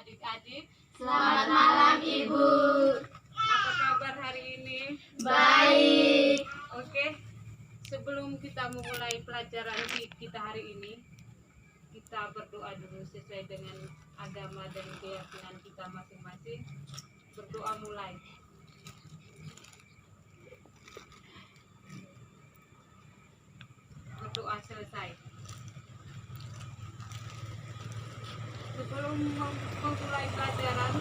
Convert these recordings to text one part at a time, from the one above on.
adik-adik. Selamat malam Ibu. Apa kabar hari ini? Baik. Oke, sebelum kita memulai pelajaran kita hari ini, kita berdoa dulu sesuai dengan agama dan keyakinan kita masing-masing. Berdoa mulai. Berdoa selesai. Sebelum memulai pelajaran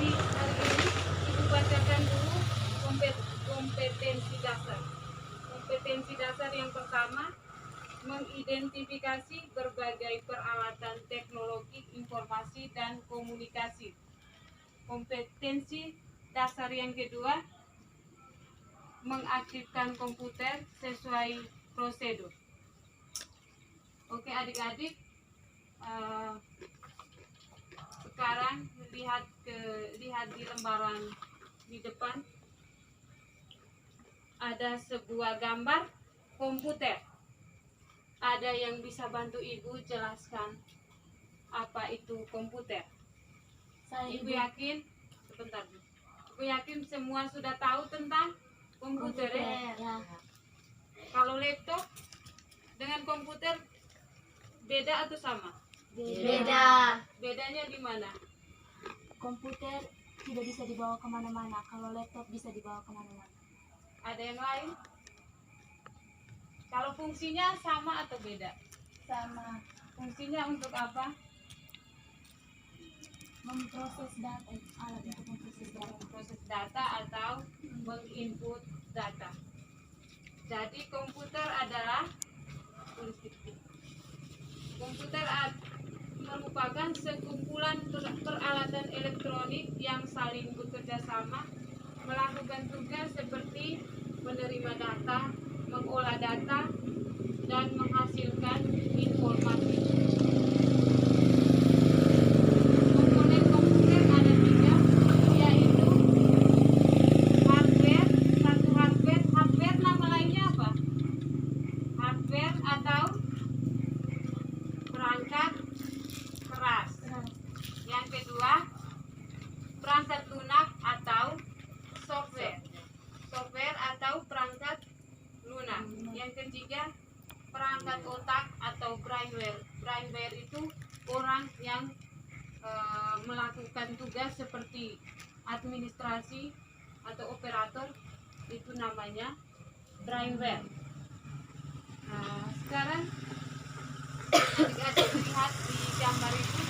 di hari ini, Ibu bacakan dulu kompetensi dasar. Kompetensi dasar yang pertama, mengidentifikasi berbagai peralatan teknologi informasi dan komunikasi. Kompetensi dasar yang kedua, mengaktifkan komputer sesuai prosedur. Oke adik-adik, sekarang lihat di lembaran di depan ada sebuah gambar komputer. Ada yang bisa bantu Ibu jelaskan apa itu komputer? Ibu yakin? Sebentar. Ibu yakin semua sudah tahu tentang komputer ya? Kalau laptop dengan komputer beda atau sama? Beda. Bedanya di mana? Komputer tidak bisa dibawa kemana-mana, kalau laptop bisa dibawa kemana-mana. Ada yang lain? Kalau fungsinya sama atau beda? Sama. Fungsinya untuk apa? Memproses data, alat untuk memproses data. Proses data atau menginput data. Jadi komputer adalah merupakan sekumpulan peralatan elektronik yang saling bekerja sama melakukan tugas seperti menerima data, mengolah data, dan menghasilkan informasi. Komponen komputer ada 3, yaitu hardware. Satu hardware nama lainnya apa? Hardware atau perangkat keras. Yang kedua, perangkat lunak atau software atau perangkat lunak. Yang ketiga, perangkat otak atau brainware. Brainware itu orang yang melakukan tugas seperti administrasi atau operator, itu namanya brainware. Nah, sekarang adik-adik lihat di gambar itu,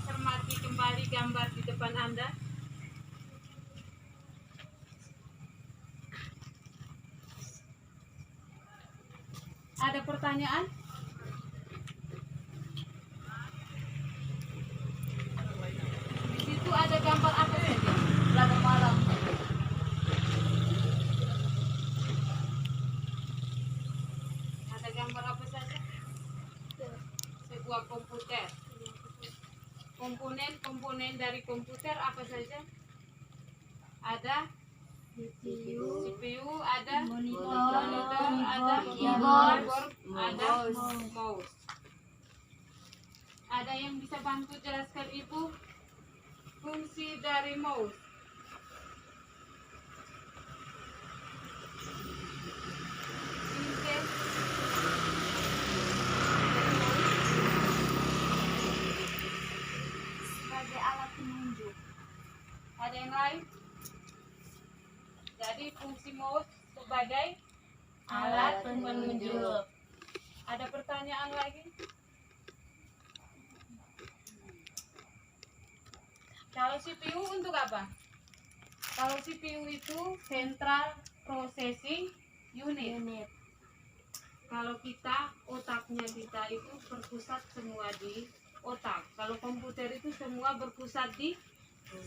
cermati kembali gambar di depan Anda. Ada pertanyaan? Di situ ada gambar apa saja? Belakang malam. Ada gambar apa saja? Sebuah komputer. Komponen dari komputer apa saja? Ada CPU, ada Monitor, ada keyboard, ada mouse. Ada yang bisa bantu jelaskan Ibu fungsi dari mouse? Sebagai alat penunjuk. Ada yang lain? Jadi fungsi mouse sebagai Alat penunjuk. Ada pertanyaan lagi? Kalau CPU untuk apa? Kalau CPU itu Central Processing Unit. Kalau otaknya kita itu berpusat semua di otak. Kalau komputer itu semua berpusat di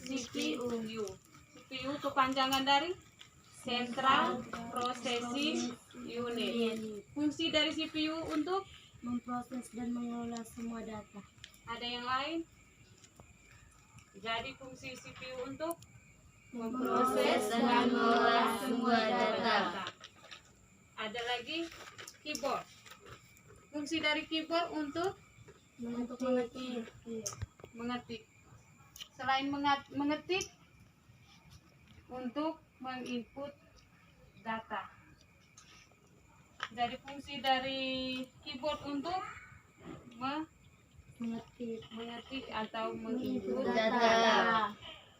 CPU. CPU kepanjangan dari Central Processing Unit. Fungsi dari CPU untuk Memproses dan mengolah semua data. ada yang lain? Jadi fungsi CPU untuk Memproses dan mengolah semua data. Ada lagi keyboard. Fungsi dari keyboard untuk mengetik. mengetik. Selain mengetik, untuk menginput data. Jadi fungsi dari keyboard untuk mengetik atau menginput data.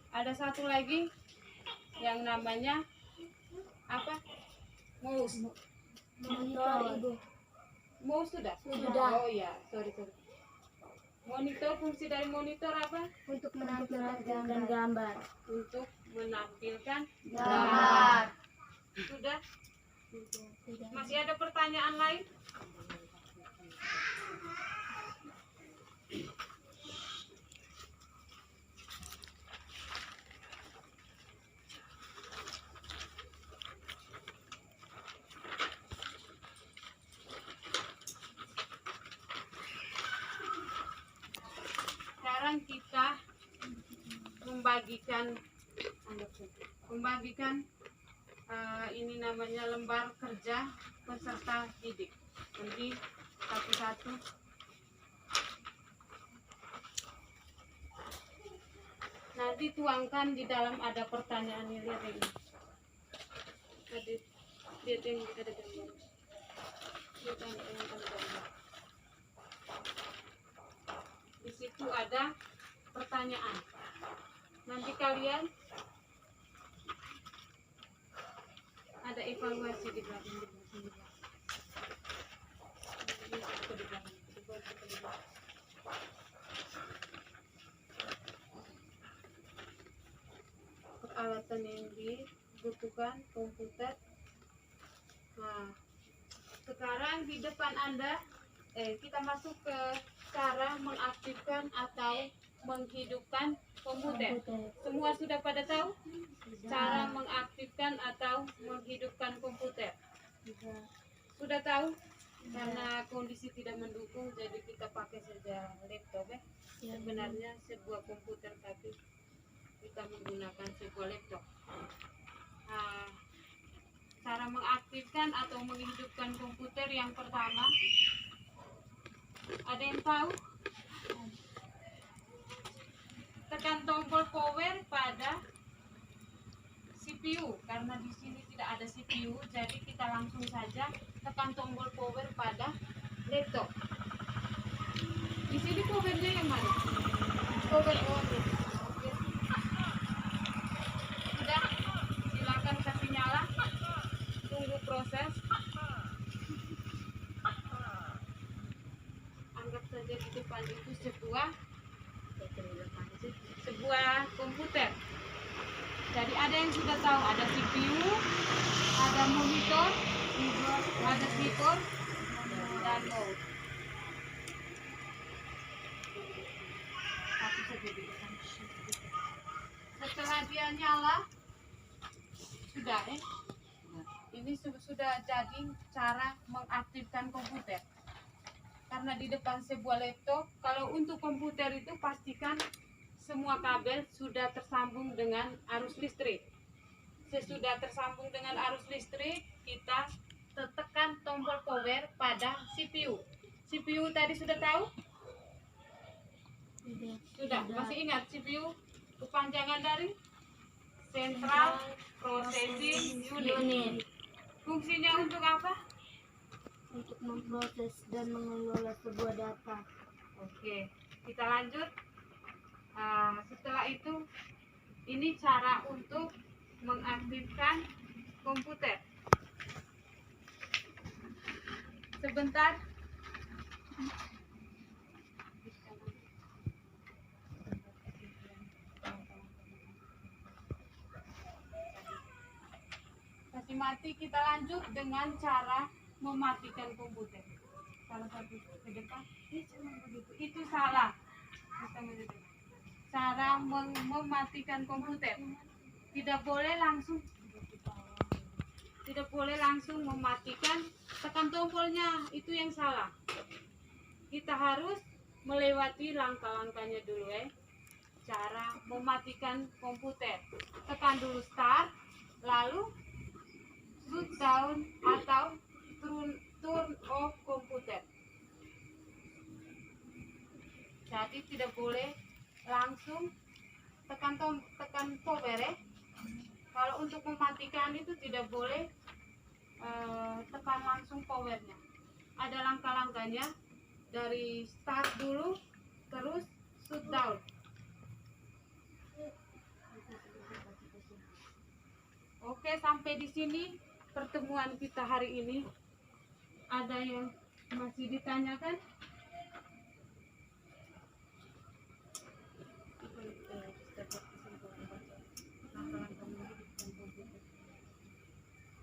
Ada satu lagi yang namanya apa? Mouse. Monitor, Ibu. Mouse sudah? Sudah. Oh ya, sorry. Monitor, fungsi dari monitor apa? Untuk menampilkan gambar. Untuk menampilkan Gambar. Sudah? Sudah. Masih ada pertanyaan lain? Sekarang kita membagikan ini namanya lembar kerja peserta didik. Nanti satu-satu. Nanti tuangkan di dalam ada pertanyaannya, lihat ini. Tadi lihat yang ada gambar. Lihat yang ada gambar. Di situ ada pertanyaan. Nanti kalian ada evaluasi di belakang. Peralatan yang dibutuhkan komputer. Nah, sekarang di depan Anda kita masuk ke cara mengaktifkan atau menghidupkan komputer. Semua sudah pada tahu cara mengaktifkan atau menghidupkan komputer? Sudah tahu? Karena kondisi tidak mendukung, jadi kita pakai saja laptop ya. Sebenarnya sebuah komputer, tapi kita menggunakan sebuah laptop. Nah, cara mengaktifkan atau menghidupkan komputer yang pertama, ada yang tahu? Tekan tombol power pada CPU. Karena di sini tidak ada CPU, jadi kita langsung saja tekan tombol power pada laptop. Di sini powernya yang mana? Power on. Oke. Sudah, silakan kasih nyala. Tunggu proses. Anggap saja di depan itu sebuah komputer. Jadi ada yang sudah tahu, ada CPU, ada monitor, ada keyboard, dan mouse. Setelah dia nyala, sudah ini sudah jadi cara mengaktifkan komputer. Karena di depan sebuah laptop, kalau untuk komputer itu pastikan semua kabel sudah tersambung dengan arus listrik. Sesudah tersambung dengan arus listrik, kita tekan tombol power pada CPU. CPU tadi sudah tahu? Sudah. Masih ingat CPU? Kepanjangan dari Central Processing Unit. Fungsinya untuk apa? Untuk memproses dan mengelola sebuah data. Oke, kita lanjut. Setelah itu, ini cara untuk mengaktifkan komputer. Sebentar. Kasih mati, kita lanjut dengan cara mematikan komputer. Salah satu ke depan, itu salah. Cara mematikan komputer, tidak boleh langsung mematikan, tekan tombolnya, itu yang salah. Kita harus melewati langkah-langkahnya dulu cara mematikan komputer. Tekan dulu start, lalu shutdown atau turn off komputer. Jadi tidak boleh langsung tekan power ya. Kalau untuk mematikan itu tidak boleh tekan langsung powernya. Ada langkah-langkahnya, dari start dulu terus shutdown. Oke, sampai di sini pertemuan kita hari ini. Ada yang masih ditanyakan?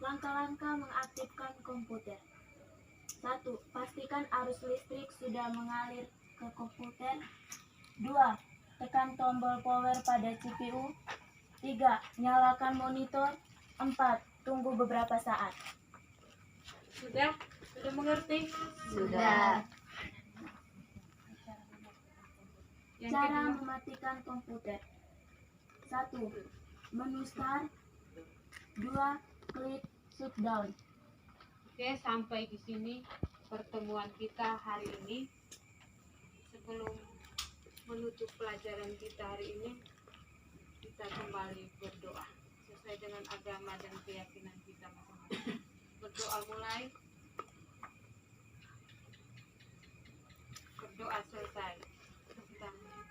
Langkah-langkah mengaktifkan komputer. 1. Pastikan arus listrik sudah mengalir ke komputer. 2. Tekan tombol power pada CPU. 3. Nyalakan monitor. 4. Tunggu beberapa saat. Sudah? Sudah mengerti? Sudah. Yang Cara kedua, mematikan komputer. 1. Menu start. 2. Klik shutdown. oke, sampai di sini pertemuan kita hari ini. Sebelum menutup pelajaran kita hari ini, kita kembali berdoa sesuai dengan agama dan keyakinan kita masing-masing. Berdoa mulai, berdoa selesai. Tepuk tangan.